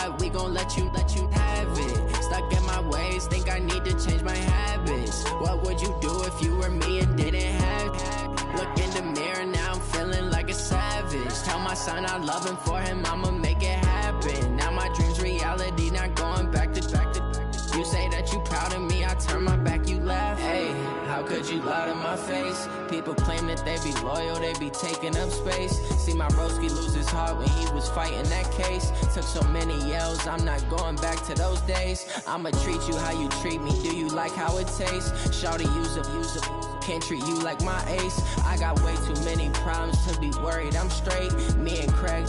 got, we gon' let you have it. Stuck in my ways, think I need to change my habits. What would you do if you were me and didn't have it? Look in the mirror, now I'm feeling like a savage. Tell my son I love him, for him I'ma make it happen. Now my dream's reality, not going back to. You say that you proud of me, I turn my back, you laugh. Hey, how could you lie to my face? People claim that they be loyal, they be taking up space. See my broski lose his heart when he was fighting that case. Took so many yells, I'm not going back to those days. I'ma treat you how you treat me, do you like how it tastes? Shawty, use up, can't treat you like my ace. I got way too many problems to be worried, I'm straight. Me and Craig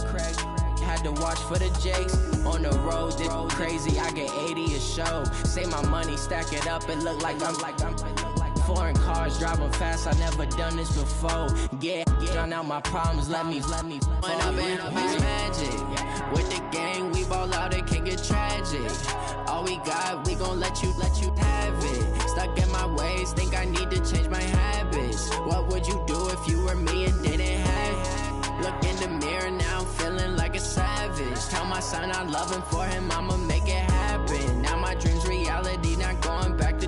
had to watch for the Jakes. On the road, this crazy, I get 80 a show. Say my money, stack it up, it look like I'm foreign cars, driving fast, I never done this before. Yeah, drown out my problems, let me When up in beach magic. With the gang, we ball out, it can get tragic. All we got, we gon' let you have it. Stuck in my ways, think I need to change my habits. What would you do if you were me and didn't have it? Look in the mirror, now I'm feeling like a savage. Tell my son I love him, for him I'ma make it happen. Now my dream's reality, not going back to.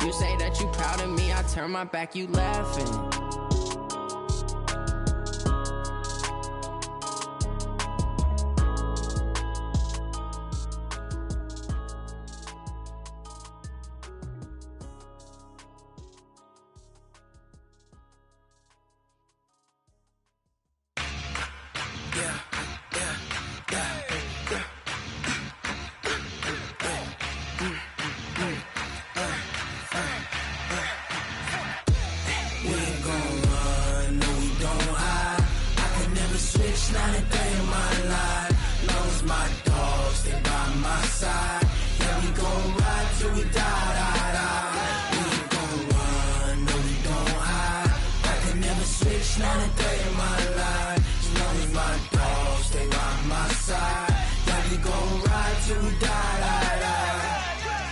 You say that you proud of me, I turn my back, you laughing.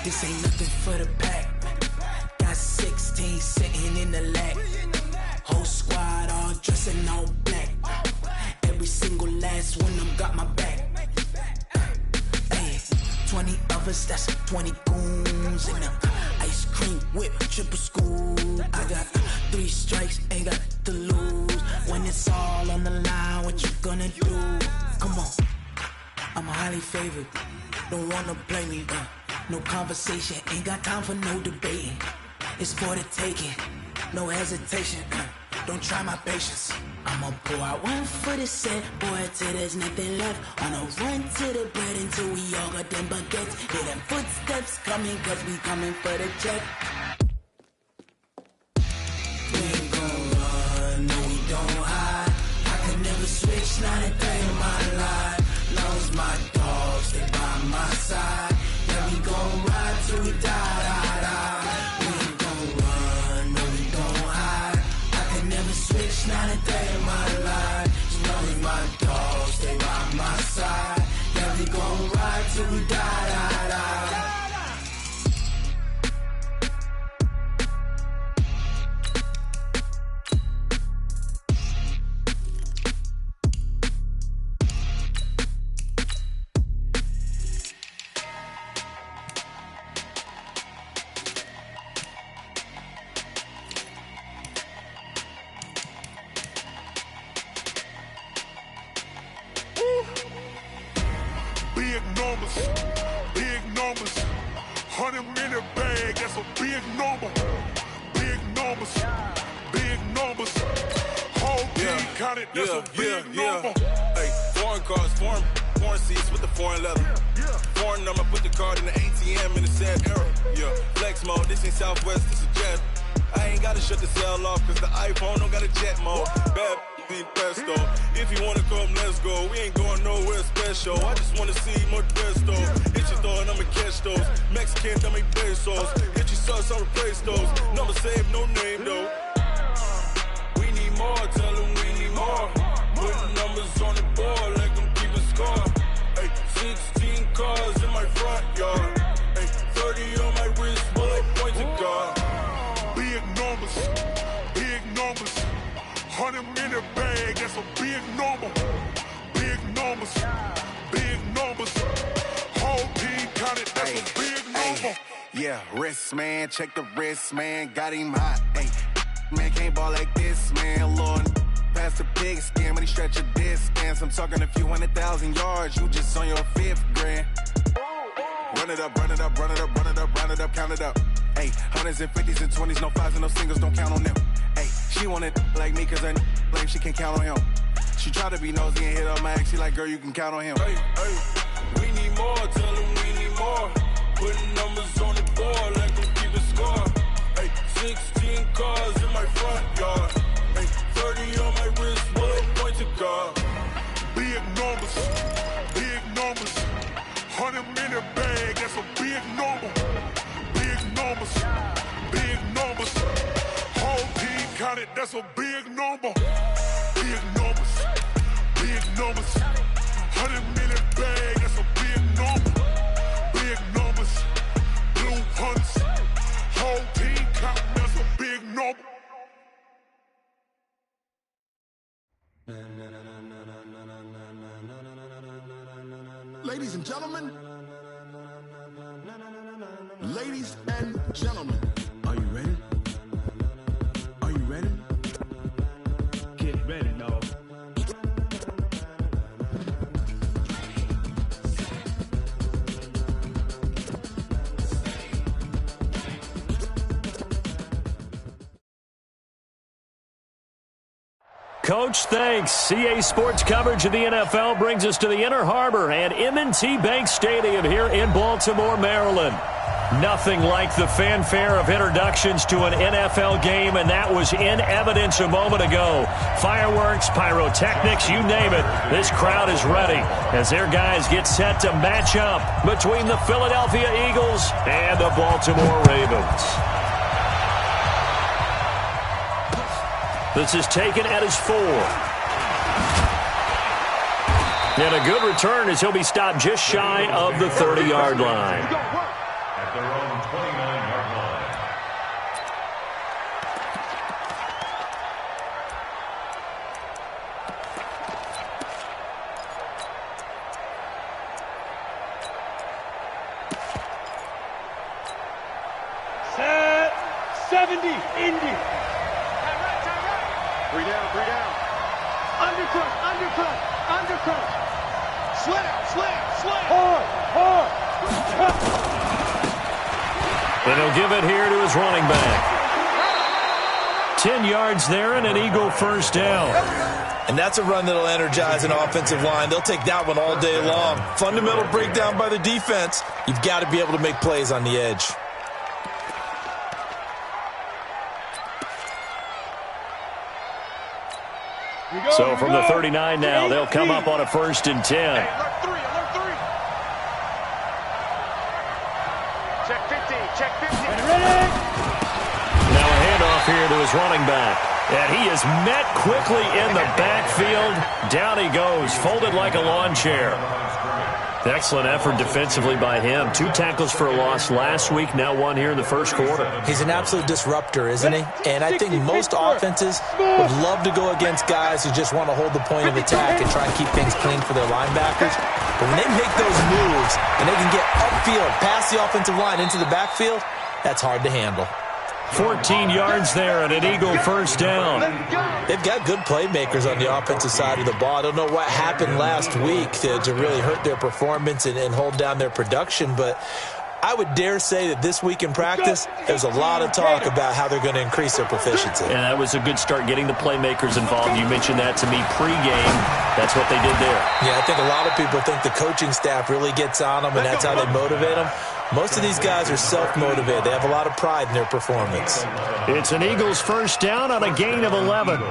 This ain't nothing for the pack. Got 16 sitting in the lap. Whole squad all dressing all black. Every single last one of them got my back. Hey, 20 of us, that's 20 goons in them. Ice cream whip, triple school. I got 3 strikes, ain't got to lose. When it's all on the line, what you gonna do? Come on, I'm highly favored. Don't wanna play me, no conversation, ain't got time for no debating. It's for the taking, no hesitation. Don't try my patience. I'ma pour out one for the set, boy, till there's nothing left. On a run to the bread until we all got them baguettes. Hear them footsteps coming, cause we coming for the check. We ain't gon' run, no we don't hide. I can never switch, not a day in my life. Long as my dogs, they by my side. Yeah, we gon' ride till we die. We ain't gon' run, no we don't hide. I can never switch, not a day in my life. As long as my dogs, stay by my side. Yeah, we gon' ride till we die. Big numbers, 100-minute bag, that's a big number. Big numbers, big numbers. Whole team counted, that's a big number. Hey, foreign cars, foreign seats with the foreign leather. Foreign number, put the card in the ATM in the sad era. Yeah, flex mode, this ain't Southwest, this is jet. I ain't gotta shut the cell off, cause the iPhone don't got a jet mode. Bad need pesto. If you wanna come, let's go. We ain't going nowhere special. I just wanna see more pesto. Hit your thought, I'ma catch those. Mexican, I make pesos. Hit your sauce, I'll replace those. Number save, no name though. We need more, tell them we need more. Putting numbers on the board like I'm keeping score. Hey, 16 cars in my front yard. Hey, 30 on my wrist, bullet points of God. Big numbers, big numbers. 100-minute bag, that's a big number. Big numbers, big numbers. counted, that's a big number. Yeah, wrist, man, check the wrist, man, got him hot. Hey, man, can't ball like this, man, Lord. Past the pig skin when he stretch a distance. I'm talking a few 100,000 yards, you just on your 5th grand. Run it up, run it up, run it up, run it up, run it up, count it up. Hey, hundreds and 50s and 20s, no 5s and no singles, don't count on them. Hey, she want it like me cause her blame, she can't count on him. She try to be nosy and hit up my ex, she like, girl, you can count on him. Hey, we need more, tell them we need more. Putting numbers on the board, let them keep the score. Hey, 16 cars in my front yard. Hey, 30 on my wrist, what point to guard. Big numbers, big numbers. 100-minute bag, that's a big number. Big numbers, big numbers. Whole team counted, that's a big number. Big numbers, big numbers. 100-minute bag, that's a big number. Big numbers, blue hunts. Whole team counting, that's a big number. Ladies and gentlemen, ladies and gentlemen, are you ready? Are you ready? Get ready, dog. Coach, thanks. CA Sports coverage of the NFL brings us to the Inner Harbor and M&T Bank Stadium here in Baltimore, Maryland. Nothing like the fanfare of introductions to an NFL game, and that was in evidence a moment ago. Fireworks, pyrotechnics, you name it. This crowd is ready as their guys get set to match up between the Philadelphia Eagles and the Baltimore Ravens. This is taken at his 4. And a good return as he'll be stopped just shy of the 30-yard line. At their own 29-yard line. Set 70, Indy. 3 down, 3 down. Undercut, undercut, undercut. Slam, slam, slam. Hard. And he'll give it here to his running back. 10 yards there and an Eagle first down. And that's a run that'll energize an offensive line. They'll take that one all day long. Fundamental breakdown by the defense. You've got to be able to make plays on the edge. So from the 39 now, they'll come up on a 1st and 10. Hey, alert 3, alert 3. Check 50, check 50. Ready? Now a handoff here to his running back. And he is met quickly in the backfield. Down he goes, folded like a lawn chair. Excellent effort defensively by him. 2 tackles for a loss last week, now 1 here in the first quarter. He's an absolute disruptor, isn't he? And I think most offenses would love to go against guys who just want to hold the point of attack and try and keep things clean for their linebackers. But when they make those moves and they can get upfield, past the offensive line into the backfield, that's hard to handle. 14 yards there and an Eagle first down. They've got good playmakers on the offensive side of the ball. I don't know what happened last week to really hurt their performance and hold down their production, but I would dare say that this week in practice, there's a lot of talk about how they're going to increase their proficiency. And that was a good start getting the playmakers involved. You mentioned that to me pregame. That's what they did there. Yeah, I think a lot of people think the coaching staff really gets on them, and that's how they motivate them. Most of these guys are self-motivated. They have a lot of pride in their performance. It's an Eagles first down on a gain of 11. Here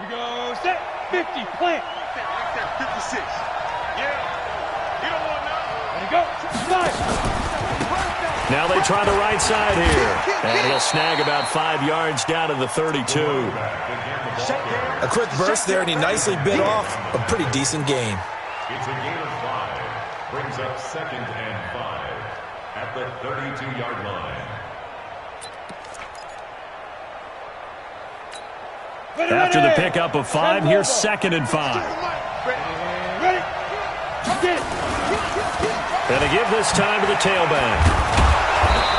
we go, set, 50, plant. 56. Yeah, you don't want now. Let it go, slide. Now they try the right side here. And he'll snag about 5 yards down to the 32. A quick burst there, and he nicely bit off a pretty decent gain. It's a gain of 5. Brings up 2nd and 5 at the 32-yard line. After the pickup of 5, here's 2nd and 5. And to give this time to the tailback.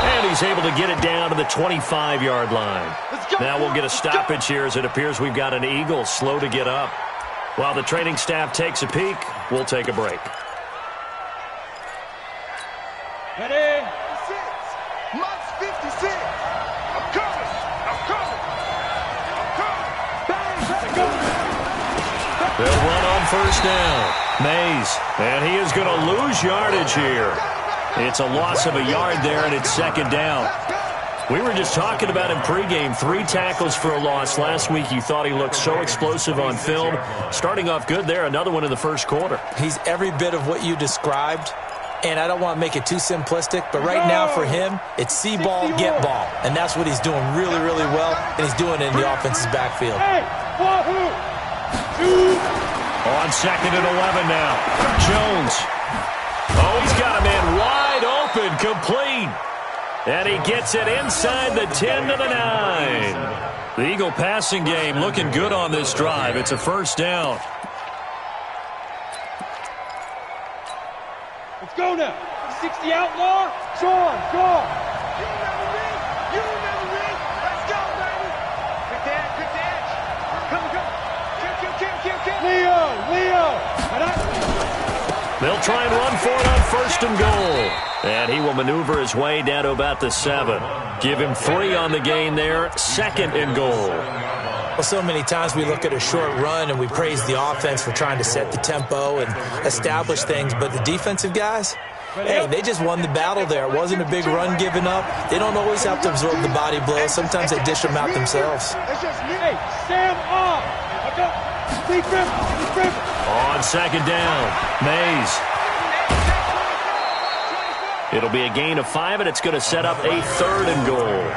And he's able to get it down to the 25-yard line. Now we'll get a stoppage here as it appears we've got an Eagle slow to get up. While the training staff takes a peek, we'll take a break. Ready? 56. Max 56. I'm coming. They'll run on 1st down. Mays. And he is going to lose yardage here. It's a loss of a yard there, and it's 2nd down. We were just talking about him pregame. 3 tackles for a loss. Last week you thought he looked so explosive on film. Starting off good there. Another one in the 1st quarter. He's every bit of what you described. And I don't want to make it too simplistic, but right now for him, it's see ball, get ball. And that's what he's doing really, really well, and he's doing it in the offense's backfield. On 2nd and 11 now. Jones. Oh, he's got a man wide open, complete. And he gets it inside the 10 to the 9. The Eagle passing game looking good on this drive. It's a 1st down. Let's go now. 60 outlaw. Go. You never win. Let's go, baby. Quick dash. Kill. Leo. They'll try and run for it on 1st and goal. And he will maneuver his way down to about the 7. Give him 3 on the gain there. 2nd and goal. Well, so many times we look at a short run and we praise the offense for trying to set the tempo and establish things, but the defensive guys, hey, they just won the battle there. It wasn't a big run given up. They don't always have to absorb the body blows. Sometimes they dish them out themselves. Hey, Sam off. On 2nd down, Mays. It'll be a gain of 5, and it's going to set up a 3rd and goal.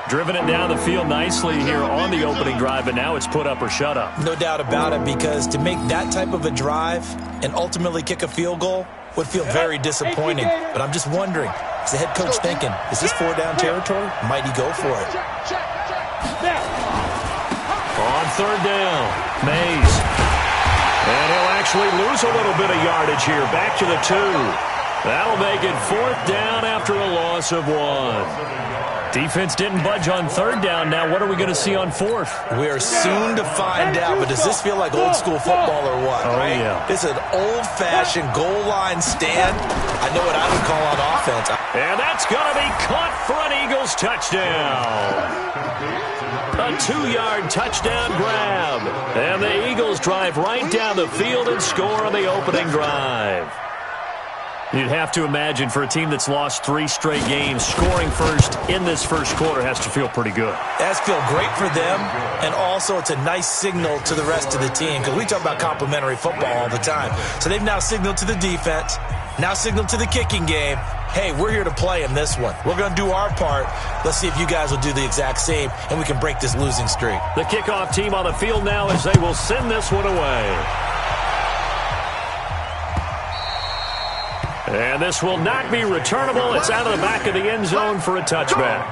Driven it down the field nicely here on the opening drive, and now it's put up or shut up. No doubt about it, because to make that type of a drive and ultimately kick a field goal would feel very disappointing. But I'm just wondering, is the head coach thinking, is this 4-down territory? Might he go for it? On 3rd down, Mays. And he'll actually lose a little bit of yardage here. Back to the 2. That'll make it 4th down after a loss of 1. Defense didn't budge on 3rd down. Now what are we going to see on 4th? We are soon to find out, but does this feel like old school football or what? Oh, right? Yeah. It's an old-fashioned goal line stand. I know what I would call on offense. And that's going to be caught for an Eagles touchdown. A 2-yard touchdown grab. And the Eagles drive right down the field and score on the opening drive. You'd have to imagine for a team that's lost 3 straight games, scoring first in this 1st quarter has to feel pretty good. That's feel great for them, and also it's a nice signal to the rest of the team, because we talk about complimentary football all the time. So they've now signaled to the defense, now signaled to the kicking game, hey, we're here to play in this one. We're going to do our part. Let's see if you guys will do the exact same, and we can break this losing streak. The kickoff team on the field now as they will send this one away. And this will not be returnable. It's out of the back of the end zone for a touchback.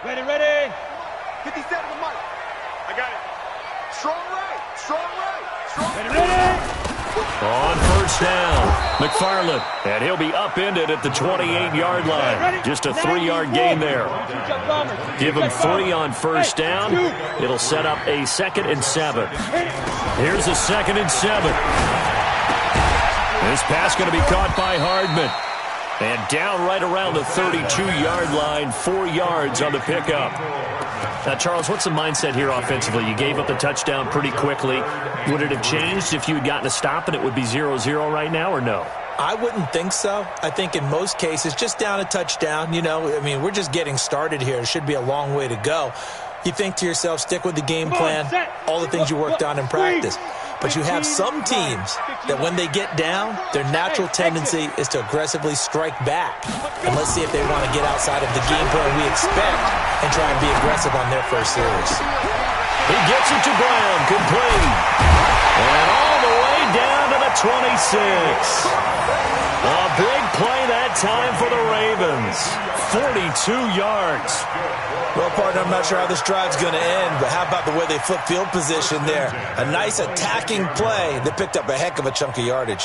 Ready. 57 to Mike. I got it. Strong right. Ready. On 1st down, McFarland. And he'll be upended at the 28-yard line. Just a 3-yard gain there. Give him 3 on 1st down. It'll set up a 2nd and 7. Here's a 2nd and 7. This pass going to be caught by Hardman. And down right around the 32-yard line, 4 yards on the pickup. Now, Charles, what's the mindset here offensively? You gave up the touchdown pretty quickly. Would it have changed if you had gotten a stop and it would be 0-0 right now, or no? I wouldn't think so. I think in most cases, just down a touchdown, we're just getting started here. It should be a long way to go. You think to yourself, stick with the game plan, all the things you worked on in practice. But you have some teams that when they get down, their natural tendency is to aggressively strike back. And let's see if they want to get outside of the game plan we expect and try and be aggressive on their first series. He gets it to Brown, complete. And all the way down to the 26. A big play that time for the Ravens. 42 yards. Well, partner, I'm not sure how this drive's going to end, but how about the way they flip field position there? A nice attacking play that picked up a heck of a chunk of yardage.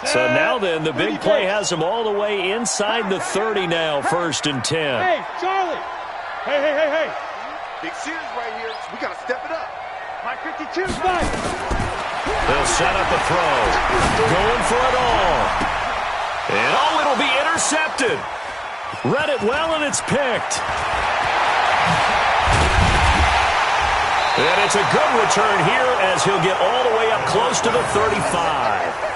So now then, the big play has them all the way inside the 30 now, 1st and 10. Hey, Charlie. Hey. Big series right here. We got to step it up. My 52 fight. They'll set up a throw. Going for it all. And it'll be intercepted. Read it well, and it's picked. And it's a good return here as he'll get all the way up close to the 35.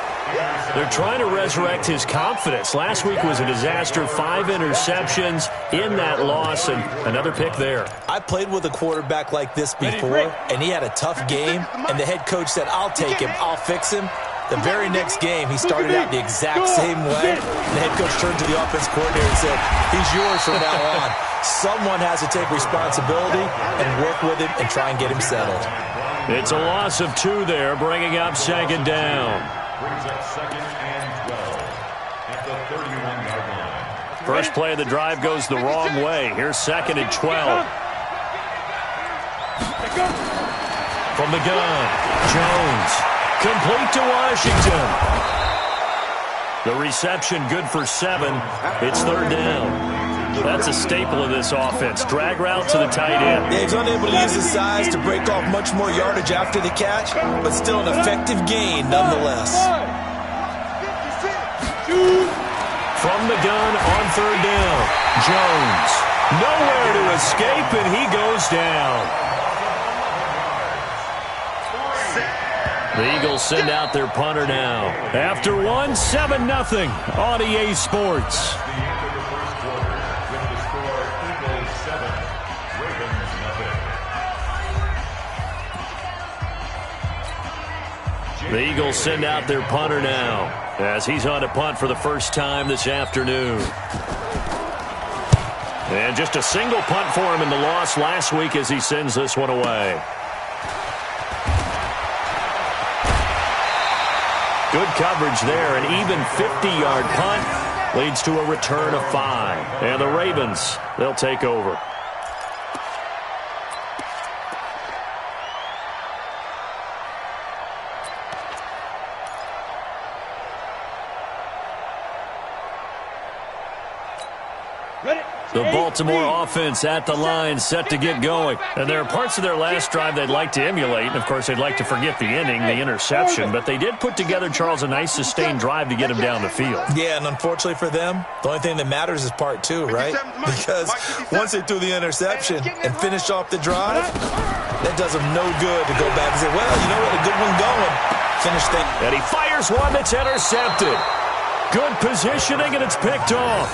They're trying to resurrect his confidence. Last week was a disaster. 5 interceptions in that loss, and another pick there. I played with a quarterback like this before, and he had a tough game, and the head coach said, I'll take him, I'll fix him. The very next game, he started out the exact same way. The head coach turned to the offense coordinator and said, he's yours from now on. Someone has to take responsibility and work with him and try and get him settled. It's a loss of 2 there, bringing up 2nd down. Brings up 2nd and 12 at the 31-yard line. First play of the drive goes the wrong way. Here's 2nd and 12. From the gun, Jones. Complete to Washington. The reception good for 7. It's 3rd down. That's a staple of this offense. Drag route to the tight end. Yeah, he's unable to use his size to break off much more yardage after the catch, but still an effective gain nonetheless. From the gun on 3rd down, Jones. Nowhere to escape, and he goes down. The Eagles send out their punter now. After 1, 7-0 on EA Sports. The Eagles send out their punter now as he's on to punt for the first time this afternoon. And just a single punt for him in the loss last week as he sends this one away. Good coverage there. An even 50-yard punt leads to a return of 5. And the Ravens, they'll take over. The Baltimore offense at the line, set to get going. And there are parts of their last drive they'd like to emulate. And, of course, they'd like to forget the inning, the interception. But they did put together, Charles, a nice sustained drive to get him down the field. Yeah, and unfortunately for them, the only thing that matters is part 2, right? Because once they threw the interception and finished off the drive, that does them no good to go back and say, well, you know what, a good one going. Finish things. And he fires one that's intercepted. Good positioning, and it's picked off.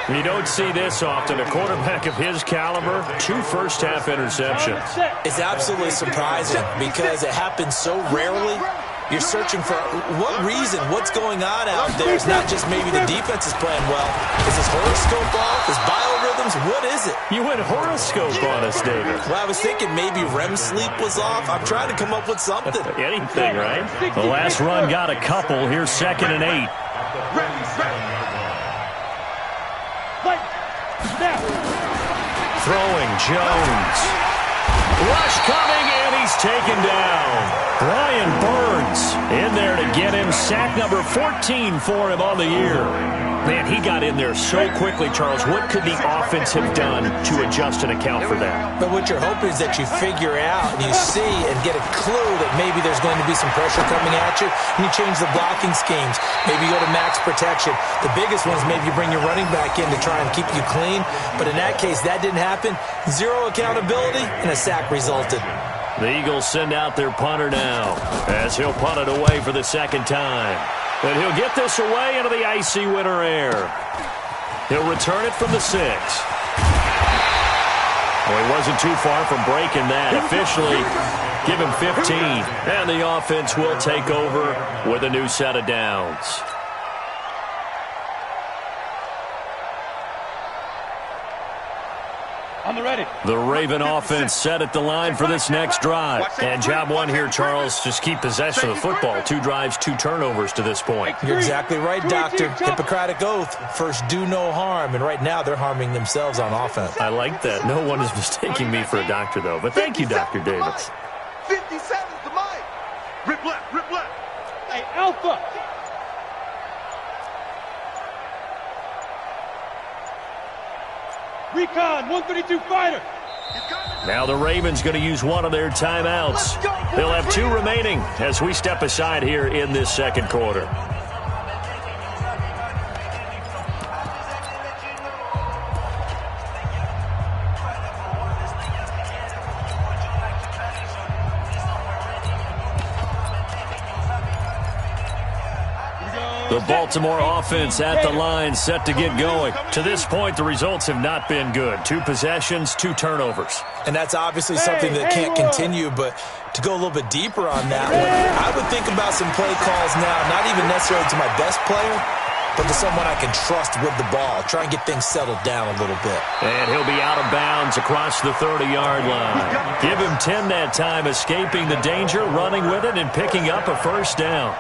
You don't see this often. A quarterback of his caliber, 2 first-half interceptions. It's absolutely surprising because it happens so rarely. You're searching for what reason, what's going on out there. It's not just maybe the defense is playing well. Is his horoscope off? Is biorhythms? What is it? You went horoscope on us, David. Well, I was thinking maybe REM sleep was off. I'm trying to come up with something. Anything, right? The last run got a couple. Here's 2nd and 8. Throwing Jones. Rush coming, and he's taken down. Brian Burns in there to get him. Sack number 14 for him on the year. Man, he got in there so quickly, Charles. What could the offense have done to adjust and account for that? But what you're hoping is that you figure out and you see and get a clue that maybe there's going to be some pressure coming at you, and you change the blocking schemes. Maybe you go to max protection. The biggest one is maybe you bring your running back in to try and keep you clean. But in that case, that didn't happen. 0 accountability, and a sack resulted. The Eagles send out their punter now as he'll punt it away for the 2nd time. And he'll get this away into the icy winter air. He'll return it from the 6. Well, he wasn't too far from breaking that. Officially, give him 15. And the offense will take over with a new set of downs. On the ready. The Raven offense set at the line for this next drive. And job one here, Charles, just keep possession of the football. 2 drives, 2 turnovers to this point. You're exactly right, Doctor. Hippocratic oath. First, do no harm. And right now, they're harming themselves on offense. I like that. No one is mistaking me for a doctor, though. But thank you, Dr. Davis. 57 to Mike. Rip left, rip left. Hey, Alpha. Recon, 132 fighter. Now the Ravens going to use one of their timeouts. They'll have 2 remaining as we step aside here in this second quarter. The Baltimore offense at the line, set to get going. To this point, the results have not been good. 2 possessions, 2 turnovers. And that's obviously something that can't continue, but to go a little bit deeper on that one, I would think about some play calls now, not even necessarily to my best player, but to someone I can trust with the ball. Try and get things settled down a little bit. And he'll be out of bounds across the 30-yard line. Give him 10 that time, escaping the danger, running with it, and picking up a first down.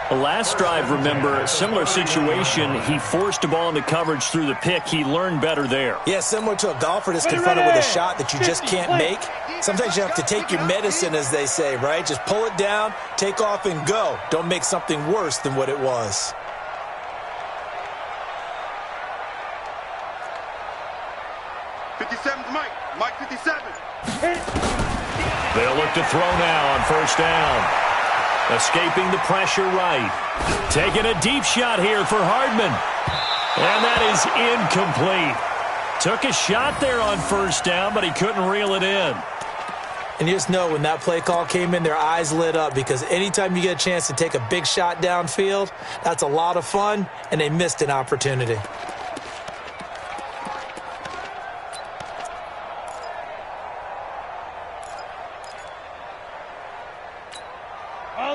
The last drive, remember, similar situation. He forced the ball into coverage through the pick. He learned better there. Yeah, similar to a golfer that's confronted with a shot that you just can't make. Sometimes you have to take your medicine, as they say, right? Just pull it down, take off, and go. Don't make something worse than what it was. Mike 57. They'll look to throw now on first down. Escaping the pressure right. Taking a deep shot here for Hardman. And that is incomplete. Took a shot there on first down, but he couldn't reel it in. And you just know when that play call came in, their eyes lit up, because anytime you get a chance to take a big shot downfield, that's a lot of fun, and they missed an opportunity.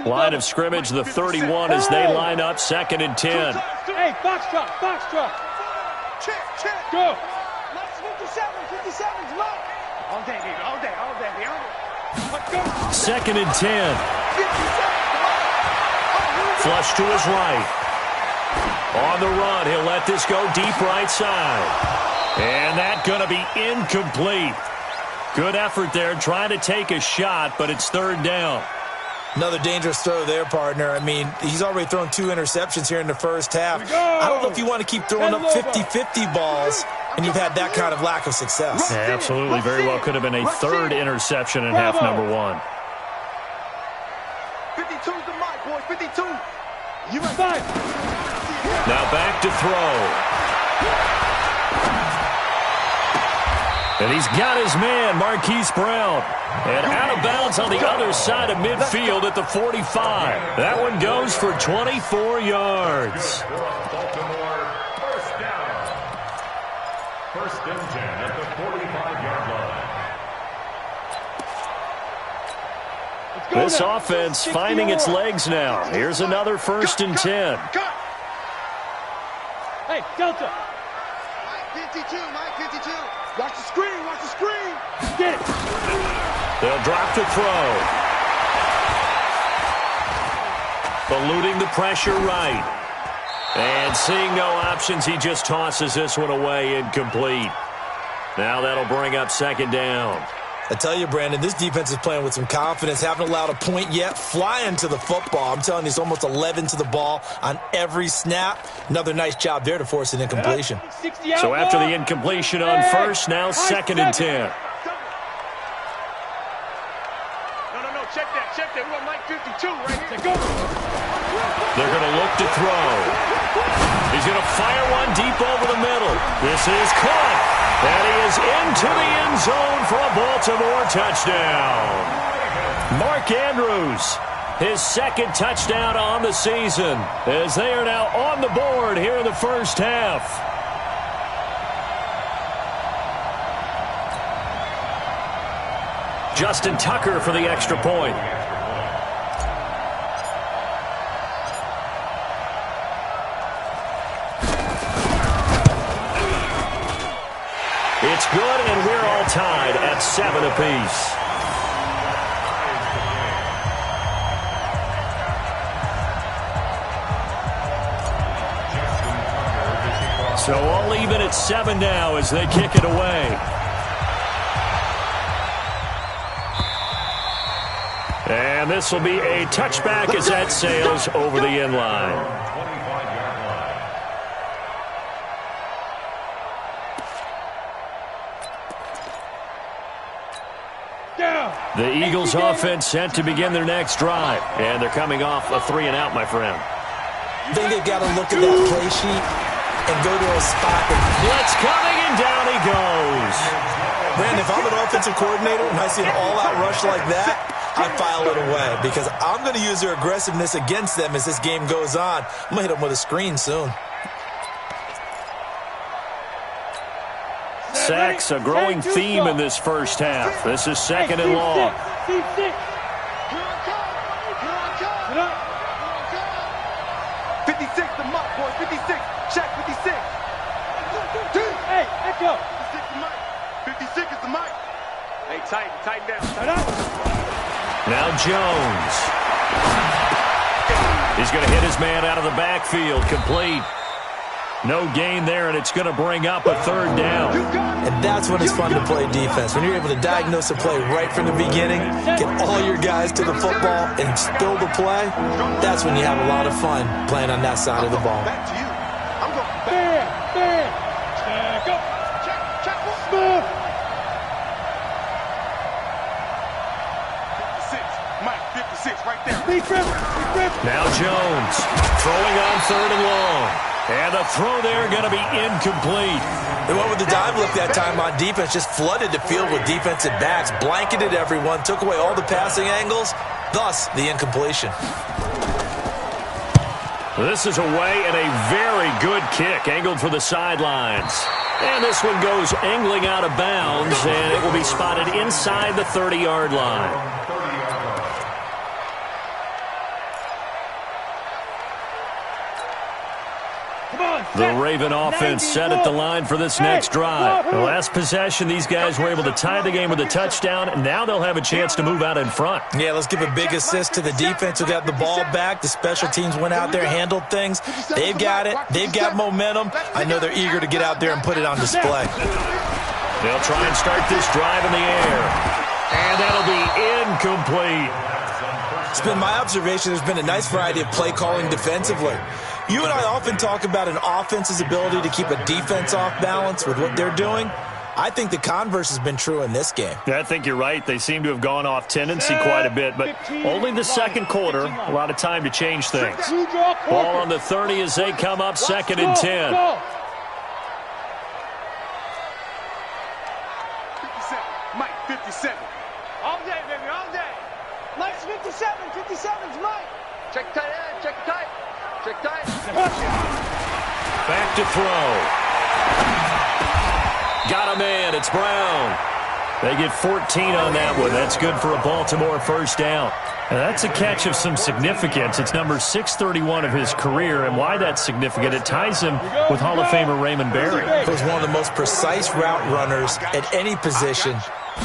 Line of scrimmage, the 31 as they line up, 2nd and 10. Hey, foxtrot, foxtrot. Check. Go. Mike's 57's Mike. All day, baby, all day. Let's go. 2nd and 10. Flush to his right. On the run, he'll let this go deep right side. And that's going to be incomplete. Good effort there, trying to take a shot, but it's 3rd down. Another dangerous throw there, partner. I mean, he's already thrown 2 interceptions here in the first half. I don't know if you want to keep throwing up 50-50 balls, and you've had that kind of lack of success. Yeah, absolutely. Very well could have been a 3rd interception in half number 1. 52's the Mike, boy. 52. You right. Now back to throw. And he's got his man, Marquise Brown. And out of bounds on the other side of midfield at the 45. That one goes for 24 yards. Baltimore, first down. 1st and 10 at the 45-yard line. This offense finding its legs now. Here's another 1st and 10. Hey, Delta. Mike 52. Watch the screen. Get it. They'll drop to throw. Eluding the pressure right. And seeing no options, he just tosses this one away, incomplete. Now that'll bring up 2nd down. I tell you, Brandon, this defense is playing with some confidence. Haven't allowed a point yet. Flying to the football. I'm telling you, it's almost 11 to the ball on every snap. Another nice job there to force an incompletion. So after the incompletion on first, now 2nd and 10. No, check that. We want Mike 52 right here. Go. They're going to look to throw. He's going to fire one deep over the middle. This is caught. And he is into the end zone for a Baltimore touchdown. Mark Andrews, his 2nd touchdown on the season, as they are now on the board here in the first half. Justin Tucker for the extra point. It's good, and we're all tied at 7 apiece. So all even at 7 now as they kick it away. And this will be a touchback as that sails over the end line. The Eagles offense set to begin their next drive. And they're coming off a 3-and-out, my friend. I think they've got to look at that play sheet and go to a spot. Blitz coming, and down he goes. Brandon, if I'm an offensive coordinator and I see an all-out rush like that, I file it away because I'm going to use their aggressiveness against them as this game goes on. I'm going to hit them with a screen soon. Sacks, a growing theme in this first half. This is 2nd and long. 56 the mark, boys. 56. Check 56. Hey, let's go. 56 the mic. 56 is the mic. Hey, tighten down. Now Jones. He's going to hit his man out of the backfield. Complete. No gain there, and it's going to bring up a 3rd down. And that's when it's fun to play defense. When you're able to diagnose a play right from the beginning, get all your guys to the football, and spill the play, that's when you have a lot of fun playing on that side of the ball. Back to you. I'm going back. Check up. Check. 56. Mike, 56 right there. Now Jones throwing on 3rd and long. And the throw there going to be incomplete. They went with the dive look that time on defense, just flooded the field with defensive backs, blanketed everyone, took away all the passing angles, thus the incompletion. This is away and a very good kick, angled for the sidelines. And this one goes angling out of bounds, and it will be spotted inside the 30-yard line. The Raven offense set at the line for this next drive. The last possession, these guys were able to tie the game with a touchdown, and now they'll have a chance to move out in front. Yeah, let's give a big assist to the defense who got the ball back. The special teams went out there, handled things. They've got it. They've got momentum. I know they're eager to get out there and put it on display. They'll try and start this drive in the air. And that'll be incomplete. It's been my observation there's been a nice variety of play calling defensively. You and I often talk about an offense's ability to keep a defense off balance with what they're doing. I think the converse has been true in this game. Yeah, I think you're right. They seem to have gone off tendency quite a bit, but only the second quarter, a lot of time to change things. Ball on the 30 as they come up 2nd and 10. 57. Mike, 57. All day, baby, all day. Mike's 57. 57's Mike. Check tight end, check tight. Check tight. Back to throw. Got a man. It's Brown. They get 14 on that one. That's good for a Baltimore first down. And that's a catch of some significance. It's number 631 of his career, and why that's significant, it ties him with Hall of Famer Raymond Berry. He was one of the most precise route runners at any position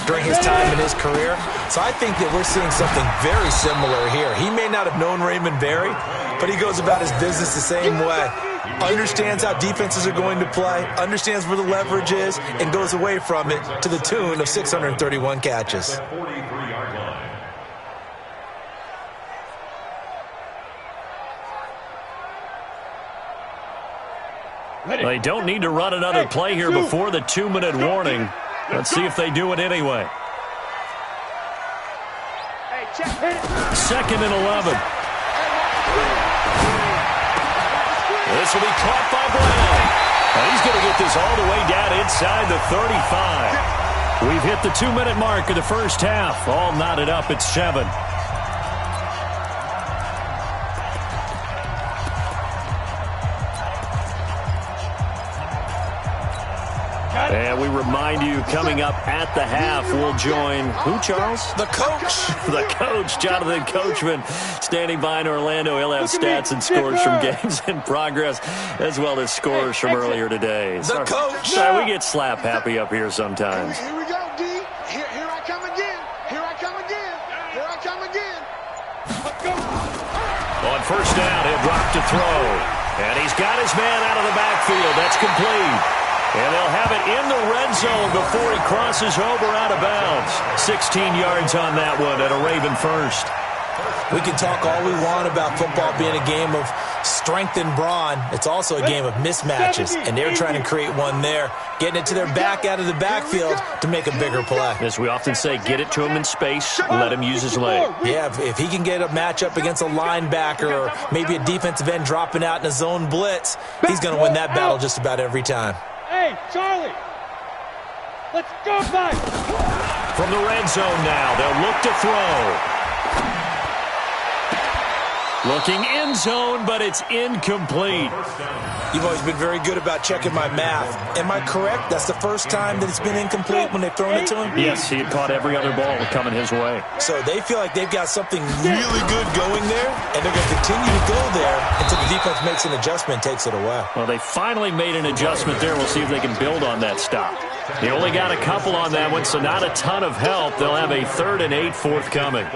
during his time in his career. So I think that we're seeing something very similar here. He may not have known Raymond Berry, but he goes about his business the same way. Understands how defenses are going to play, understands where the leverage is, and goes away from it to the tune of 631 catches. They don't need to run another play here before the 2-minute warning. Let's see if they do it anyway. 2nd and 11. This will be caught by Brown. And he's going to get this all the way down inside the 35. We've hit the 2-minute mark of the first half. All knotted up at 7. And we remind you, coming up at the half, we'll join who, Charles? The coach. The coach, Jonathan Coachman, standing by in Orlando. He'll have stats and scores from games in progress, as well as scores from earlier today. The coach. Sorry, we get slap happy up here sometimes. Here we go, D. Here I come again. Here I come again. Here I come again. Let's go. On first down, he'll drop to throw. And he's got his man out of the backfield. That's complete. And they'll have it in the red zone before he crosses over out of bounds. 16 yards on that one at a Raven first. We can talk all we want about football being a game of strength and brawn. It's also a game of mismatches, and they're trying to create one there, getting it to their back out of the backfield to make a bigger play. As we often say, get it to him in space, let him use his leg. Yeah, if he can get a matchup against a linebacker or maybe a defensive end dropping out in a zone blitz, he's going to win that battle just about every time. Hey, Charlie, let's go, guys. From the red zone now, they'll look to throw. Looking end zone, but it's incomplete. You've always been very good about checking my math. Am I correct? That's the first time that it's been incomplete when they've thrown it to him? Yes, he had caught every other ball coming his way. So they feel like they've got something really good going there, and they're going to continue to go there until the defense makes an adjustment and takes it away. Well, they finally made an adjustment there. We'll see if they can build on that stop. They only got a couple on that one, so not a ton of help. They'll have a 3rd and 8 forthcoming.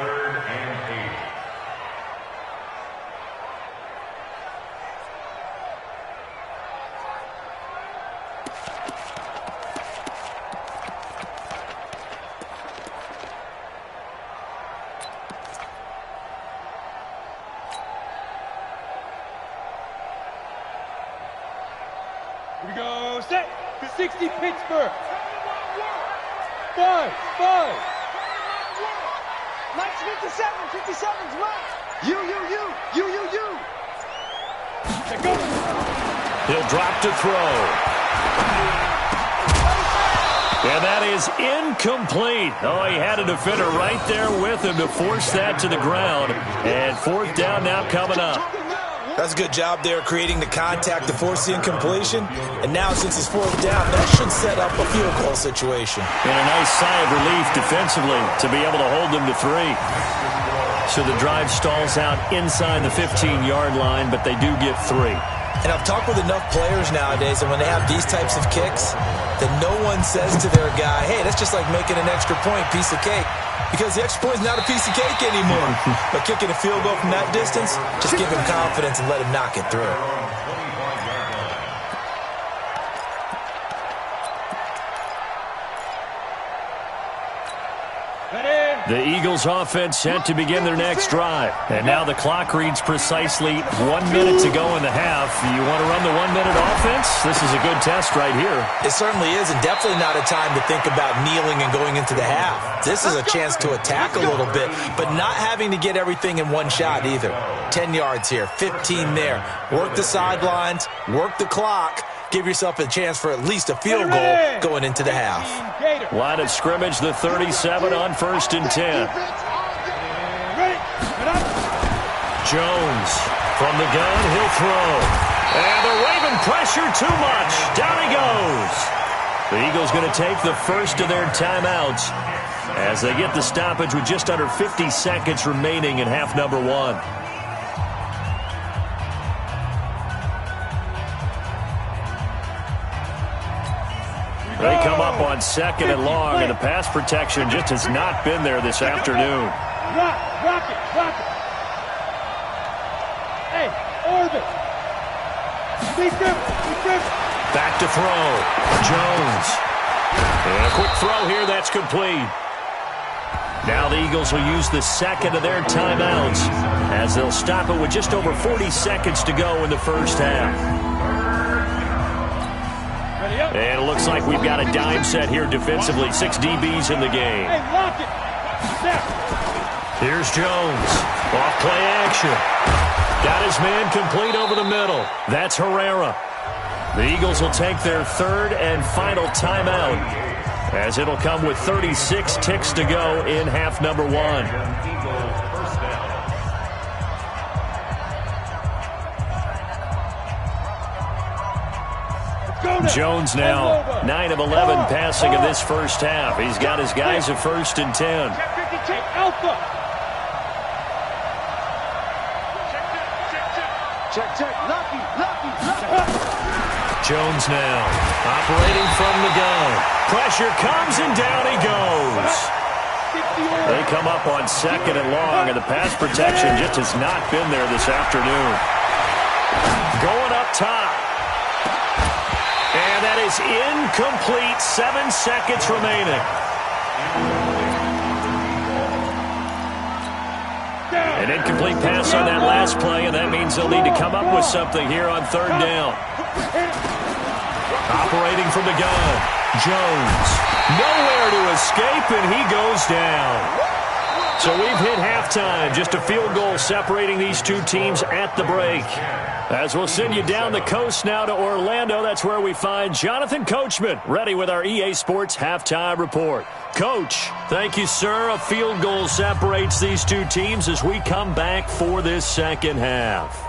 Here we go, set. 60 Pittsburgh. 5. Mike's 57. 57's Mike. You. Go. He'll drop to throw. And that is incomplete. Oh, he had a defender right there with him to force that to the ground. And 4th down now coming up. That's a good job there creating the contact to force the incompletion. And now since it's 4th down, that should set up a field goal situation. And a nice sigh of relief defensively to be able to hold them to 3. So the drive stalls out inside the 15-yard line, but they do get 3. And I've talked with enough players nowadays that when they have these types of kicks, that no one says to their guy, hey, that's just like making an extra point, piece of cake. Because the extra point is not a piece of cake anymore. But kicking a field goal from that distance, just give him confidence and let him knock it through. The Eagles offense set to begin their next drive. And now the clock reads precisely 1 minute to go in the half. You want to run the 1 minute offense? This is a good test right here. It certainly is, and definitely not a time to think about kneeling and going into the half. This is a chance to attack a little bit, but not having to get everything in one shot either. 10 yards here, 15 there. Work the sidelines, work the clock. Give yourself a chance for at least a field goal going into the half. Line of scrimmage, the 37 on 1st and 10. Jones from the gun, he'll throw. And the Raven pressure too much. Down he goes. The Eagles going to take the first of their timeouts as they get the stoppage with just under 50 seconds remaining in half number 1. They come up on 2nd and long, and the pass protection just has not been there this afternoon. Rock it. Hey, Orbit. Back to throw. Jones. And a quick throw here, that's complete. Now the Eagles will use the 2nd of their timeouts as they'll stop it with just over 40 seconds to go in the first half. And it looks like we've got a dime set here defensively. 6 DBs in the game. Hey, lock it. Here's Jones. Off play action. Got his man complete over the middle. That's Herrera. The Eagles will take their 3rd and final timeout as it'll come with 36 ticks to go in half number 1. Go! Jones now 9 of 11 passing in this first half. He's got his guys at 1st and 10. Alpha. Check. Lucky. Jones now operating from the gun. Pressure comes and down he goes. They come up on 2nd and long, and the pass protection just has not been there this afternoon. Going up top. And that is incomplete. 7 seconds remaining. An incomplete pass on that last play, and that means they'll need to come up with something here on 3rd down. Operating from the gun. Jones. Nowhere to escape, and he goes down. So we've hit halftime. Just a field goal separating these two teams at the break. As we'll send you down the coast now to Orlando, that's where we find Jonathan Coachman, ready with our EA Sports Halftime Report. Coach, thank you, sir. A field goal separates these two teams as we come back for this second half.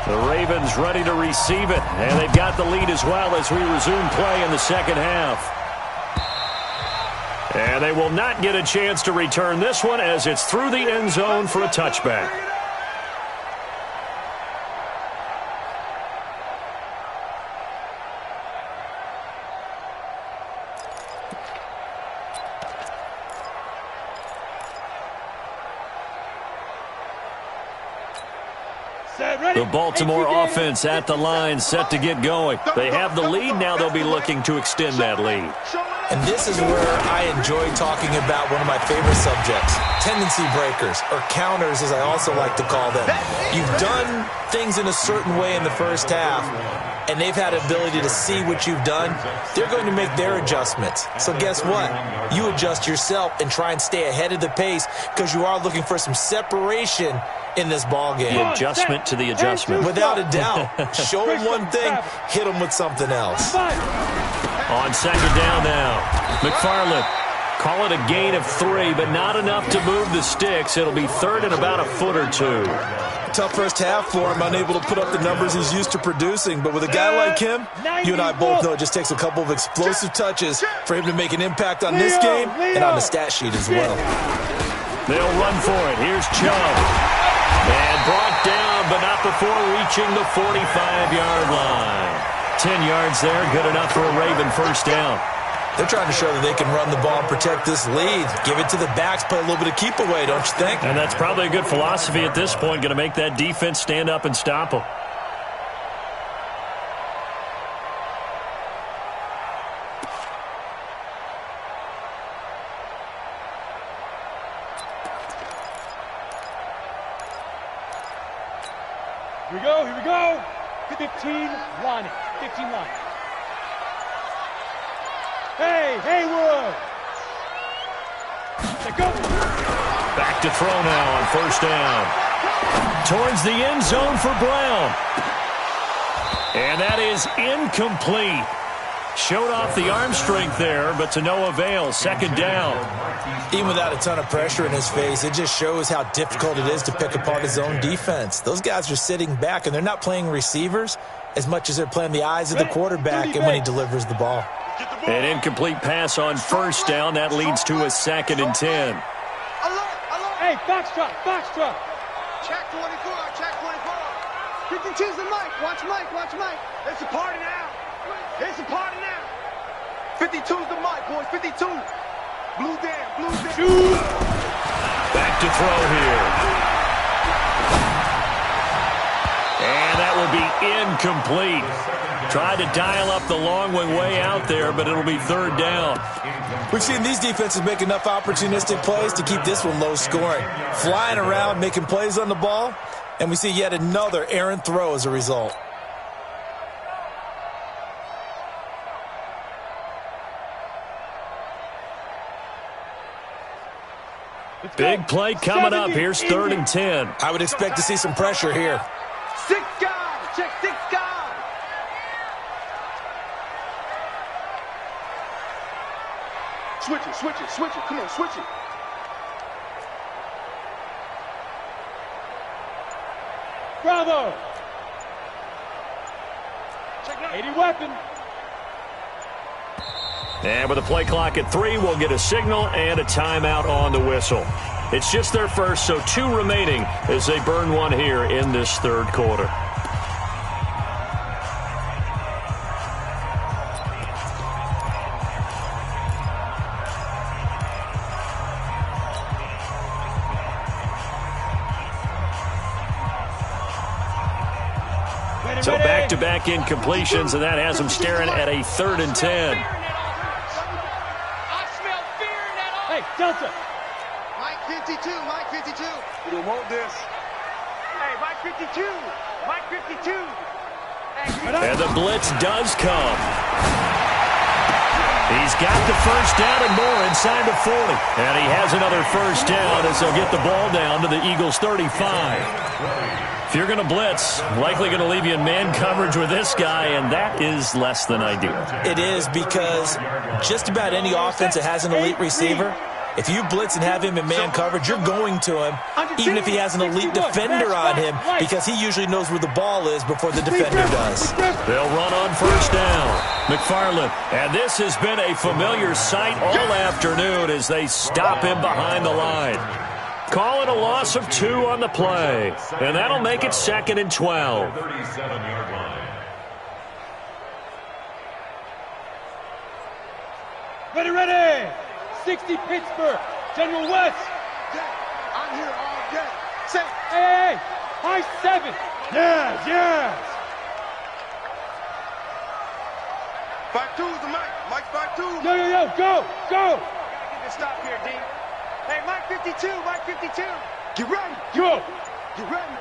The Ravens ready to receive it, and they've got the lead as well as we resume play in the second half. And they will not get a chance to return this one as it's through the end zone for a touchback. The Baltimore offense at the line, set to get going. They have the lead. Now they'll be looking to extend that lead. And this is where I enjoy talking about one of my favorite subjects, tendency breakers, or counters as I also like to call them. You've done things in a certain way in the first half, and they've had ability to see what you've done. They're going to make their adjustments. So guess what? You adjust yourself and try and stay ahead of the pace because you are looking for some separation in this ball game. The adjustment to the adjustment. Without a doubt. Show them one thing, hit them with something else. On 2nd down now, McFarland. Call it a gain of 3, but not enough to move the sticks. It'll be 3rd and about a foot or 2. Tough first half for him, unable to put up the numbers he's used to producing. But with a guy like him, you and I both know it just takes a couple of explosive touches for him to make an impact on this game and on the stat sheet as well. They'll run for it. Here's Chubb. And brought down, but not before reaching the 45-yard line. 10 yards there, good enough for a Raven first down. They're trying to show that they can run the ball and protect this lead. Give it to the backs, play a little bit of keep away, don't you think? And that's probably a good philosophy at this point, going to make that defense stand up and stop them. Here we go. 15 line. 15 line. Hey, Haywood. Let's go. Back to throw now on 1st down. Towards the end zone for Brown. And that is incomplete. Showed off the arm strength there, but to no avail. 2nd down. Even without a ton of pressure in his face, it just shows how difficult it is to pick apart his own defense. Those guys are sitting back, and they're not playing receivers as much as they're playing the eyes of the quarterback and when he delivers the ball. An incomplete pass on 1st down. That leads to a 2nd and 10. Hey, box truck. Check 24, check 24. 52's the Mike. Watch Mike. It's a party now. 52's the Mike, boys. 52. Blue down. Shoot. Back to throw here. And that will be incomplete. Tried to dial up the long way out there, but it'll be 3rd down. We've seen these defenses make enough opportunistic plays to keep this one low scoring. Flying around, making plays on the ball, and we see yet another errant throw as a result. Big play coming up. Here's 3rd and 10. I would expect to see some pressure here. 6 guys. Check 6 guys. Switch it. Come on, switch it. Bravo. 80 weapon. And with a play clock at 3, we'll get a signal and a timeout on the whistle. It's just their first, so 2 remaining as they burn one here in this third quarter. So back-to-back incompletions, and that has them staring at a 3rd and 10. Hey, Delta. Mike 52, Mike 52. We don't want this. Hey, Mike 52, Mike 52. And the blitz does come. He's got the first down and more inside the 40. And he has another first down as they'll get the ball down to the Eagles' 35. If you're going to blitz, likely going to leave you in man coverage with this guy, and that is less than ideal. It is, because just about any offense that has an elite receiver, if you blitz and have him in man coverage, you're going to him, even if he has an elite defender on him, because he usually knows where the ball is before the defender does. They'll run on first down. McFarland, and this has been a familiar sight all afternoon as they stop him behind the line. Call it a loss of 2 on the play, and that'll make it 2nd and 12. 37-yard line. Ready. 60 Pittsburgh. General West. I'm here all day. Say, Hey, high 7. Yes. 5-2's the Mike. Mike 5-2. Yo, go. Gotta get this stop here, D. Hey, Mike 52, Mike 52. Get ready. Go. Get ready.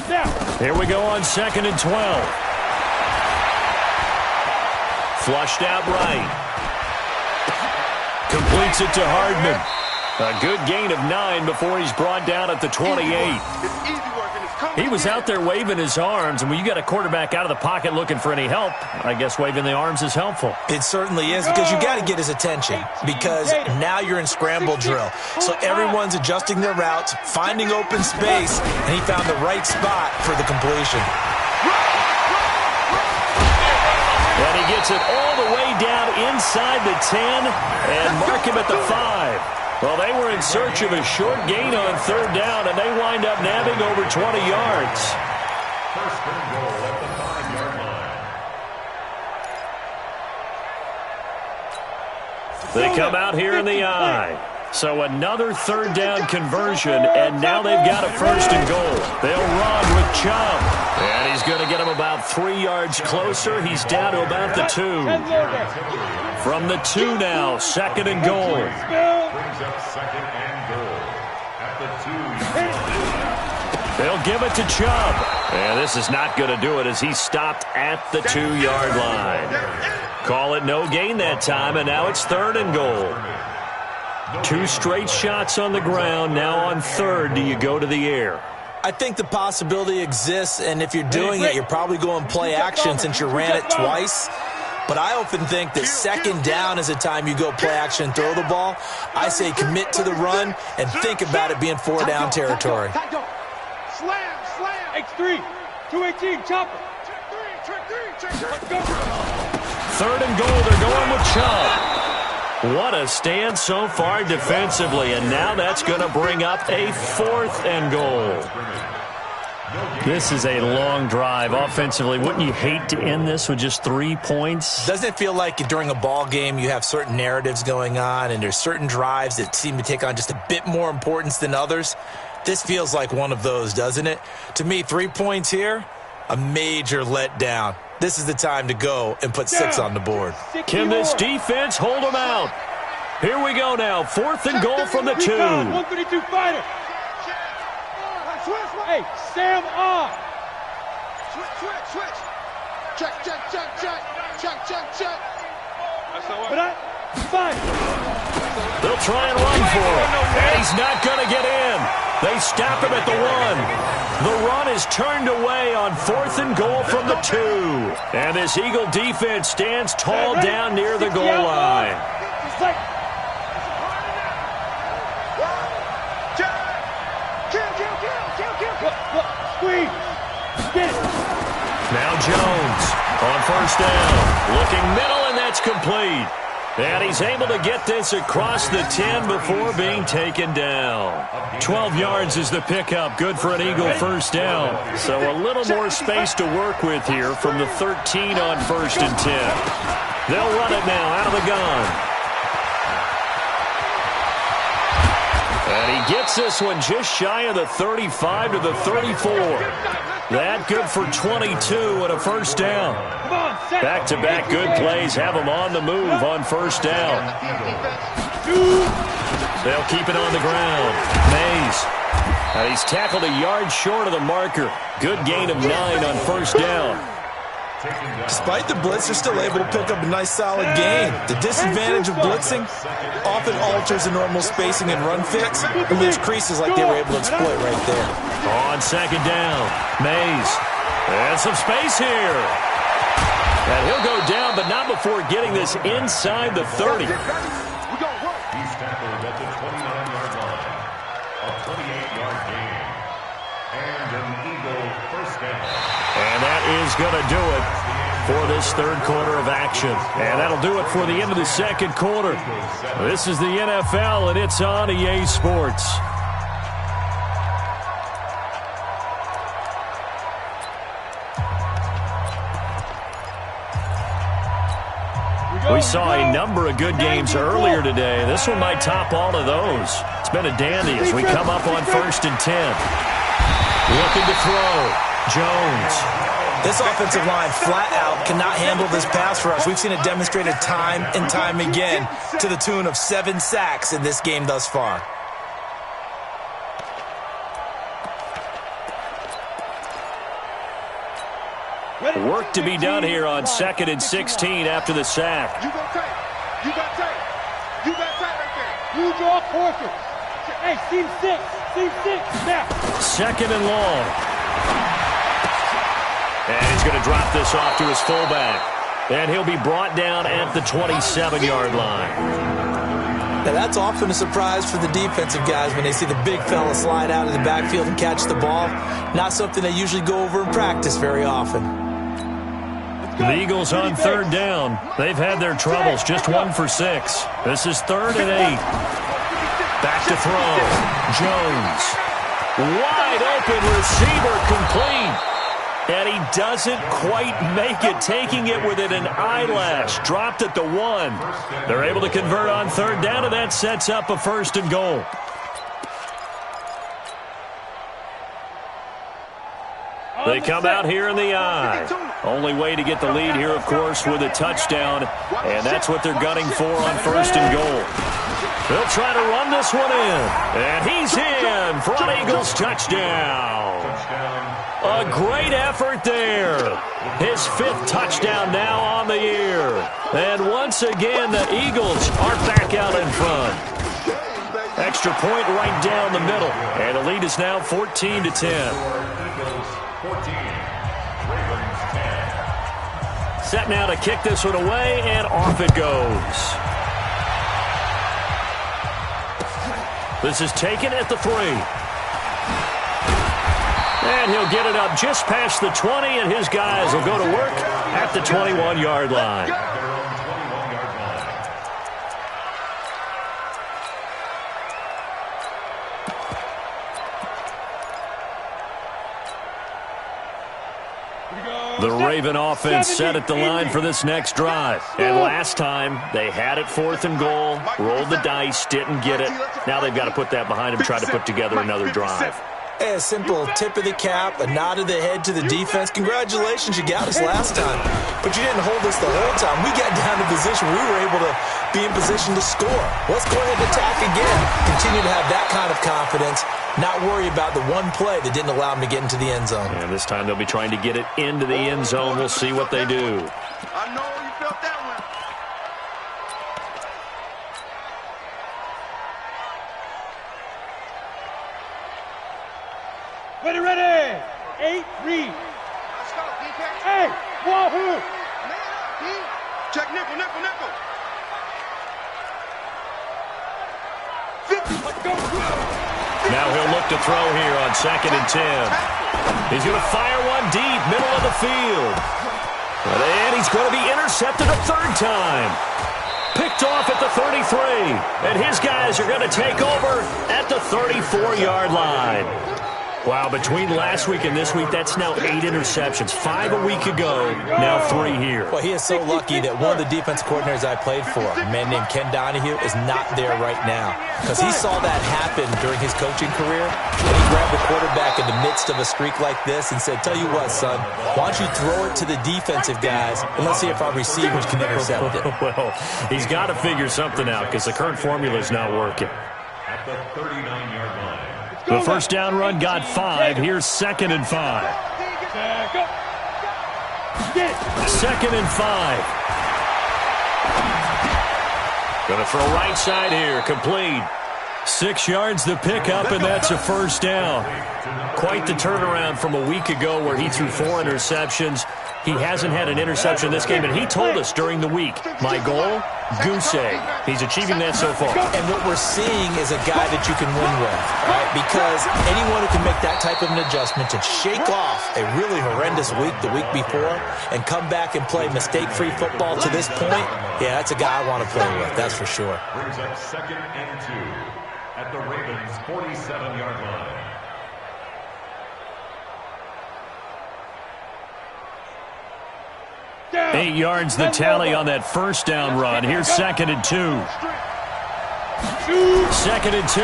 Now. Here we go on 2nd and 12. Flushed out right. Completes it to Hardman. A good gain of 9 before he's brought down at the 28. It's easy work and it's coming. He was out there waving his arms, and when you got a quarterback out of the pocket looking for any help, I guess waving the arms is helpful. It certainly is, because you got to get his attention, because now you're in scramble drill. So everyone's adjusting their routes, finding open space, and he found the right spot for the completion. And he gets it all the way down inside the 10 and mark him at the 5. Well, they were in search of a short gain on 3rd down, and they wind up nabbing over 20 yards. First and goal at the 5-yard line. They come out here in the I. So another 3rd down conversion, and now they've got a 1st and goal. They'll run with Chubb. And he's going to get him about 3 yards closer. He's down to about the 2. From the 2 now, 2nd and goal. Brings up 2nd and goal at the 2. They'll give it to Chubb. And this is not going to do it as he's stopped at the 2-yard line. Call it no gain that time, and now it's 3rd and goal. 2 straight shots on the ground. Now on 3rd, do you go to the air? I think the possibility exists, and if you're doing it, you're probably going play action since you ran it twice. But I often think that 2nd down is a time you go play action and throw the ball. I say commit to the run and think about it being 4-down territory. Slam. X3. 218. Chopper. Check 3. 3rd and goal. They're going with Chubb. What a stand so far defensively, and now that's going to bring up a 4th and goal. This is a long drive offensively. Wouldn't you hate to end this with just 3 points? Doesn't it feel like during a ball game you have certain narratives going on and there's certain drives that seem to take on just a bit more importance than others? This feels like one of those, doesn't it? To me, 3 points here, a major letdown. This is the time to go and put 6 on the board. Can this defense hold them out? Here we go now. 4th and goal from the 2. 132 fighter. Hey, Sam on. Switch. Check. But I, fine. They'll try and run for him. And he's not going to get in. They stop him at the 1. The run is turned away on 4th and goal from the 2. And this Eagle defense stands tall down near the goal line. Kids, Jones on first down. Looking middle, and that's complete. And he's able to get this across the 10 before being taken down. 12 yards is the pickup. Good for an Eagle first down. So a little more space to work with here from the 13 on first and 10. They'll run it now out of the gun. And he gets this one just shy of the 35 to the 34. That good for 22 and a first down. Back-to-back good plays have him on the move on first down. They'll keep it on the ground. Mays. And he's tackled a yard short of the marker. Good gain of 9 on first down. Despite the blitz, they're still able to pick up a nice solid gain. The disadvantage of blitzing often alters the normal spacing and run fix and leaves creases like they were able to exploit right there. On second down, Mays. And some space here. And he'll go down, but not before getting this inside the 30. He's tackled at the 29-yard line. A 28-yard gain. And an Eagle first down. And that is going to do it for this third quarter of action. And that'll do it for the end of the second quarter. This is the NFL, and it's on EA Sports. We saw a number of good games earlier today. This one might top all of those. It's been a dandy as we come up on first and 10. Looking to throw. Jones. This offensive line flat out cannot handle this pass rush. We've seen it demonstrated time and time again to the tune of 7 sacks in this game thus far. Work to be done here on 2nd and 16 after the sack. You got tight. You got tight. You got tight right there. You draw quarters. Hey, seam 6. Seam 6. Now. 2nd and long. And he's going to drop this off to his fullback. And he'll be brought down at the 27-yard line. Now that's often a surprise for the defensive guys when they see the big fella slide out of the backfield and catch the ball. Not something they usually go over in practice very often. The Eagles on third down. They've had their troubles, just 1 for 6. This is 3rd and 8. Back to throw. Jones. Wide open receiver complete. And he doesn't quite make it, taking it within an eyelash. Dropped at the 1. They're able to convert on third down, and that sets up a 1st and goal. They come out here in the eye. Only way to get the lead here, of course, with a touchdown. And that's what they're gunning for on 1st and goal. They'll try to run this one in. And he's in for an Eagles touchdown. A great effort there. His 5th touchdown now on the year. And once again, the Eagles are back out in front. Extra point right down the middle. And the lead is now 14-10. 14. Ravens 10. Set now to kick this one away, and off it goes. This is taken at the 3. And he'll get it up just past the 20, and his guys will go to work at the 21-yard line. The Raven offense set at the line for this next drive. And last time, they had it 4th and goal, rolled the dice, didn't get it. Now they've got to put that behind them, try to put together another drive. Hey, a simple tip of the cap, a nod of the head to the defense. Congratulations, you got us last time. But you didn't hold us the whole time. We got down to position where we were able to be in position to score. Let's go ahead and attack again. Continue to have that kind of confidence. Not worry about the one play that didn't allow them to get into the end zone. And this time they'll be trying to get it into the end zone. We'll see what they do. I know you felt that one. Ready, ready. 8, read. Let's go, defense. Hey, wahoo. Man up, D. Check nickel, nickel, nickel. 50. Let's go. Now he'll look to throw here on 2nd and 10. He's going to fire one deep, middle of the field. And he's going to be intercepted a third time. Picked off at the 33. And his guys are going to take over at the 34-yard line. Wow, between last week and this week, that's now 8 interceptions. 5 a week ago, now 3 here. Well, he is so lucky that one of the defense coordinators I played for, a man named Ken Donahue, is not there right now. Because he saw that happen during his coaching career. And he grabbed the quarterback in the midst of a streak like this and said, tell you what, son, why don't you throw it to the defensive guys, and let's see if our receivers can intercept it. Well, he's got to figure something out because the current formula is not working. At the 39-yard line. The first down run got 5. Here's 2nd and 5. 2nd and 5. Going to throw right side here. Complete. 6 yards the pickup, and that's a first down. Quite the turnaround from a week ago where he threw 4 interceptions. He hasn't had an interception this game, and he told us during the week, my goal, goose egg. He's achieving that so far. And what we're seeing is a guy that you can win with, right? Because anyone who can make that type of an adjustment and shake off a really horrendous week the week before and come back and play mistake-free football to this point, yeah, that's a guy I want to play with, that's for sure. Brings up 2nd and 2 at the Ravens' 47-yard line. Down. 8 yards the tally on that first down run. Here's 2nd and 2. 2nd and 2.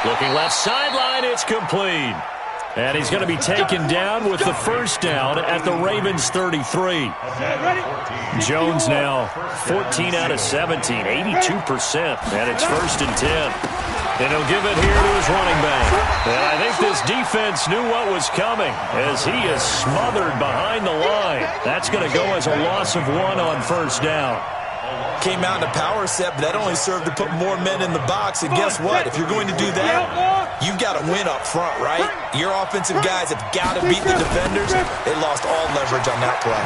Looking left sideline, it's complete. And he's going to be taken down with the first down at the Ravens 33. Jones now 14 out of 17, 82%. And it's 1st and 10. And he'll give it here to his running back. And I think this defense knew what was coming as he is smothered behind the line. That's going to go as a loss of 1 on first down. Came out in a power set, but that only served to put more men in the box. And guess what? If you're going to do that, you've got to win up front, right? Your offensive guys have got to beat the defenders. They lost all leverage on that play.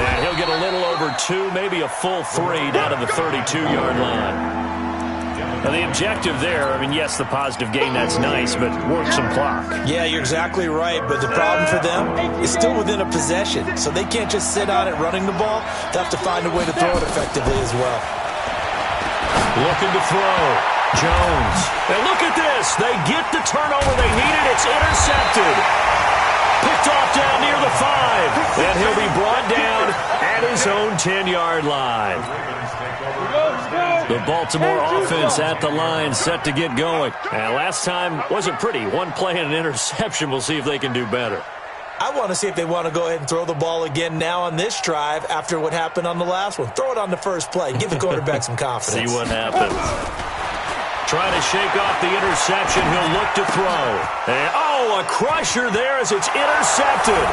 And he'll get a little over 2, maybe a full 3 down to the 32-yard line. Now, the objective there, I mean, yes, the positive gain, that's nice, but work some clock. Yeah, you're exactly right, but the problem for them is still within a possession, so they can't just sit on it running the ball. They have to find a way to throw it effectively as well. Looking to throw. Jones. And look at this. They get the turnover they needed. It's intercepted. Picked off down near the 5. And he'll be brought down at his own 10-yard line. The Baltimore offense at the line, set to get going. And last time wasn't pretty. 1 play and an interception. We'll see if they can do better. I want to see if they want to go ahead and throw the ball again now on this drive after what happened on the last one. Throw it on the first play. Give the quarterback some confidence. See what happens. Trying to shake off the interception. He'll look to throw. And, a crusher there as it's intercepted.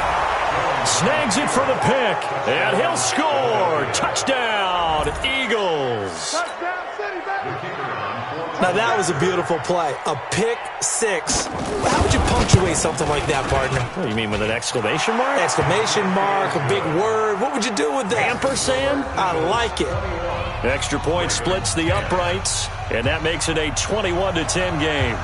Snags it for the pick. And he'll score. Touchdown, Eagles. Now, that was a beautiful play. A pick 6. How would you punctuate something like that, partner? What do you mean, with an exclamation mark? Exclamation mark, a big word. What would you do with that? Ampersand? I like it. Extra point splits the uprights, and that makes it a 21-10 game.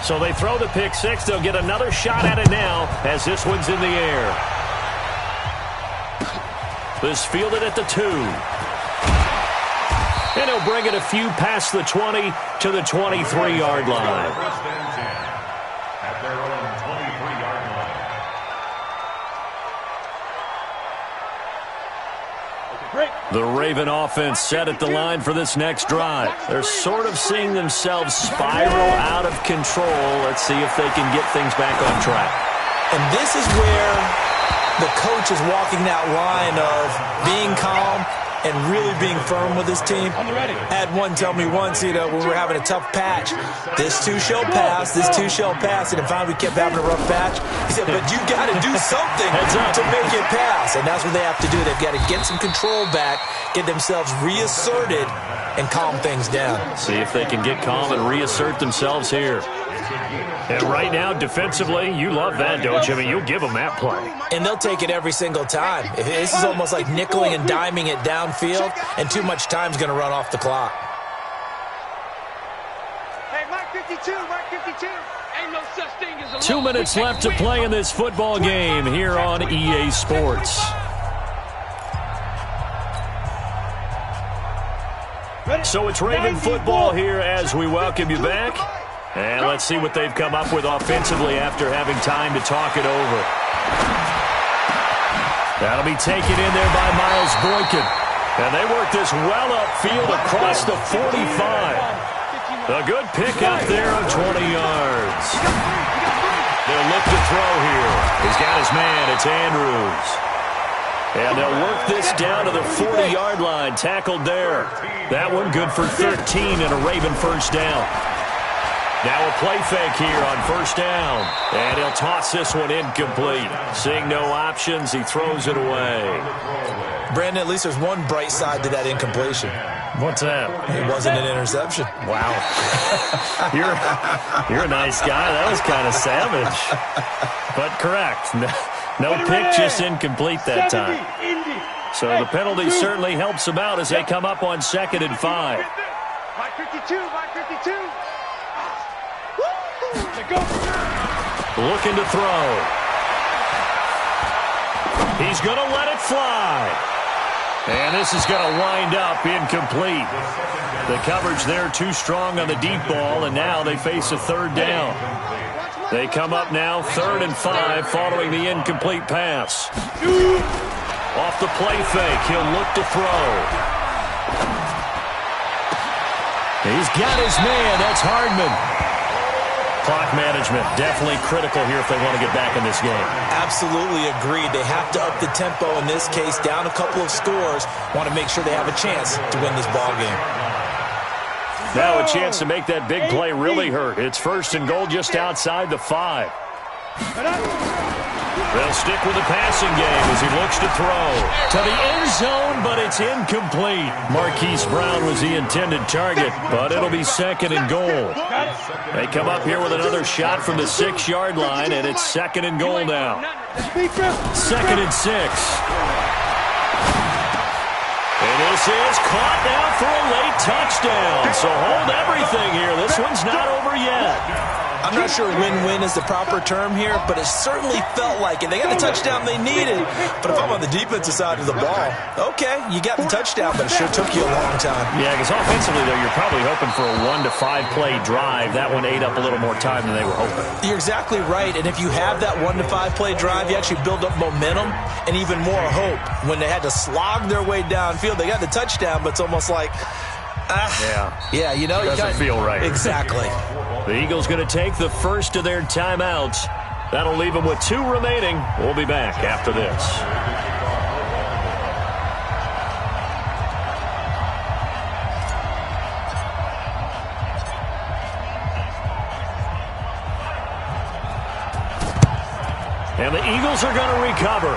So they throw the pick 6. They'll get another shot at it now as this one's in the air. This fielded at the 2. And he'll bring it a few past the 20 to the 23-yard line. At their own 23-yard line. The Raven offense set at the line for this next drive. They're sort of seeing themselves spiral out of control. Let's see if they can get things back on track. And this is where the coach is walking that line of being calm and really being firm with his team. I had one tell me once, when we were having a tough patch, this too shall pass, this too shall pass, and finally we kept having a rough patch. He said, but you got to do something to make it pass, and that's what they have to do. They've got to get some control back, get themselves reasserted, and calm things down. See if they can get calm and reassert themselves here. And right now, defensively, you love that, don't you? I mean, you'll give them that play. And they'll take it every single time. This is almost like nickeling and diming it downfield, and too much time's going to run off the clock. Hey, Mark 52, Mark 52. Ain't no such thing as a 2 minutes left to play in this football game here on EA Sports. So it's Raven football here as we welcome you back. And let's see what they've come up with offensively after having time to talk it over. That'll be taken in there by Miles Boykin. And they work this well upfield across the 45. A good pick up there of 20 yards. They'll look to throw here. He's got his man. It's Andrews. And they'll work this down to the 40-yard line. Tackled there. That one good for 13 and a Raven first down. Now a play fake here on first down. And he'll toss this one incomplete. Seeing no options, he throws it away. Brandon, at least there's one bright side to that incompletion. What's that? It wasn't an interception. Wow. You're a nice guy. That was kind of savage. But correct. No pick, just incomplete that time. So the penalty certainly helps them out as they come up on 2nd and 5. Mark 52, Mark 52. Looking to throw. He's going to let it fly. And this is going to wind up incomplete. The coverage there too strong on the deep ball, and now they face a third down. They come up now 3rd and 5 following the incomplete pass. Off the play fake, he'll look to throw. He's got his man, that's Hardman. Clock management, definitely critical here if they want to get back in this game. Absolutely agreed. They have to up the tempo in this case, down a couple of scores. Want to make sure they have a chance to win this ball game. Now a chance to make that big play really hurt. It's 1st and goal just outside the 5. They'll stick with the passing game as he looks to throw. To the end zone, but it's incomplete. Marquise Brown was the intended target, but it'll be 2nd and goal. They come up here with another shot from the 6-yard line, and it's 2nd and goal now. 2nd and 6. And this is caught now for a late touchdown. So hold everything here. This one's not over yet. I'm not sure win-win is the proper term here, but it certainly felt like it. They got the touchdown they needed, but if I'm on the defensive side of the ball, okay, you got the touchdown, but it sure took you a long time. Yeah, because offensively, though, you're probably hoping for a 1 to 5 play drive. That one ate up a little more time than they were hoping. You're exactly right, and if you have that 1 to 5 play drive, you actually build up momentum and even more hope. When they had to slog their way downfield, they got the touchdown, but it's almost like, yeah, you know, doesn't feel right. Exactly. The Eagles going to take the first of their timeouts. That'll leave them with 2 remaining. We'll be back after this. And the Eagles are going to recover.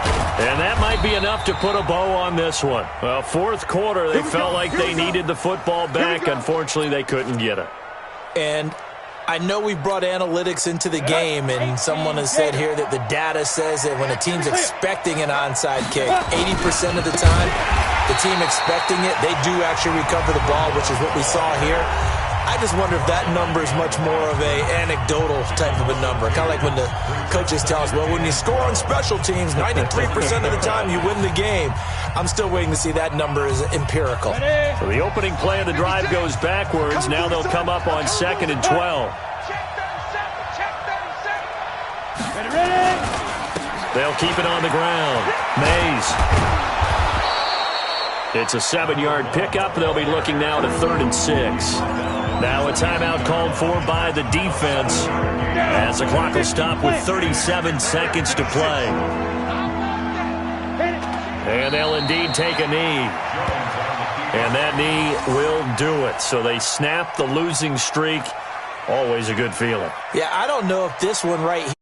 And that might be enough to put a bow on this one. Well, 4th quarter, they felt like they needed the football back. Unfortunately, they couldn't get it. And I know we brought analytics into the game, and someone has said here that the data says that when a team's expecting an onside kick, 80% of the time, the team expecting it, they do actually recover the ball, which is what we saw here. I just wonder if that number is much more of a anecdotal type of a number. Kind of like when the coaches tell us, well, when you score on special teams, 93% of the time you win the game. I'm still waiting to see that number is empirical. So the opening play of the drive goes backwards. Now they'll come up on 2nd and 12. They'll keep it on the ground. Mays. It's a 7-yard pickup. They'll be looking now to 3rd and 6. Now a timeout called for by the defense as the clock will stop with 37 seconds to play. And they'll indeed take a knee. And that knee will do it. So they snap the losing streak. Always a good feeling. Yeah, I don't know if this one right here.